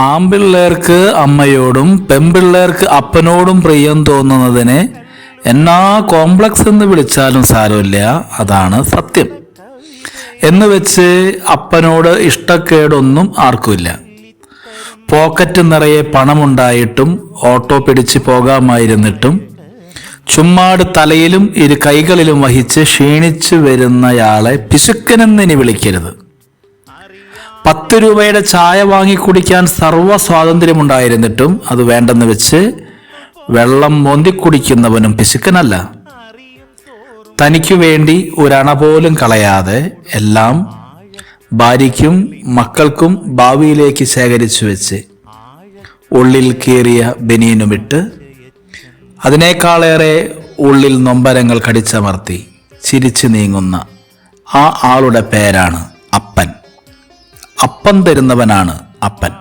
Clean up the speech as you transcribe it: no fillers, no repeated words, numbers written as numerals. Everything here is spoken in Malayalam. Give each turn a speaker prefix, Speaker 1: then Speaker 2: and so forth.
Speaker 1: ആമ്പിള്ളേർക്ക് അമ്മയോടും പെമ്പിള്ളേർക്ക് അപ്പനോടും പ്രിയം തോന്നുന്നതിന് എന്നാ കോംപ്ലക്സ് എന്ന് വിളിച്ചാലും സാരമില്ല, അതാണ് സത്യം. എന്ന് വെച്ച് അപ്പനോട് ഇഷ്ടക്കേടൊന്നും ആർക്കുമില്ല. പോക്കറ്റ് നിറയെ പണമുണ്ടായിട്ടും ഓട്ടോ പിടിച്ച് പോകാമായിരുന്നിട്ടും ചുമ്മാട് തലയിലും ഇരു കൈകളിലും വഹിച്ച് ക്ഷീണിച്ചു വരുന്നയാളെ പിശുക്കനെന്നിനി വിളിക്കരുത്. 10 രൂപയുടെ ചായ വാങ്ങിക്കുടിക്കാൻ സർവ്വ സ്വാതന്ത്ര്യമുണ്ടായിരുന്നിട്ടും അത് വേണ്ടെന്ന് വെച്ച് വെള്ളം മോന്തിക്കുടിക്കുന്നവനും പിശുക്കനല്ല. തനിക്കു വേണ്ടി ഒരണ പോലും കളയാതെ എല്ലാം ഭാര്യയ്ക്കും മക്കൾക്കും ഭാവിയിലേക്ക് ശേഖരിച്ചു വെച്ച് ഉള്ളിൽ കീറിയ ബനിയനുമിട്ട് അതിനേക്കാളേറെ ഉള്ളിൽ നൊമ്പരങ്ങൾ കടിച്ചമർത്തി ചിരിച്ചു നീങ്ങുന്ന ആ ആളുടെ പേരാണ് അപ്പൻ. അപ്പം തരുന്നവനാണ് അപ്പൻ.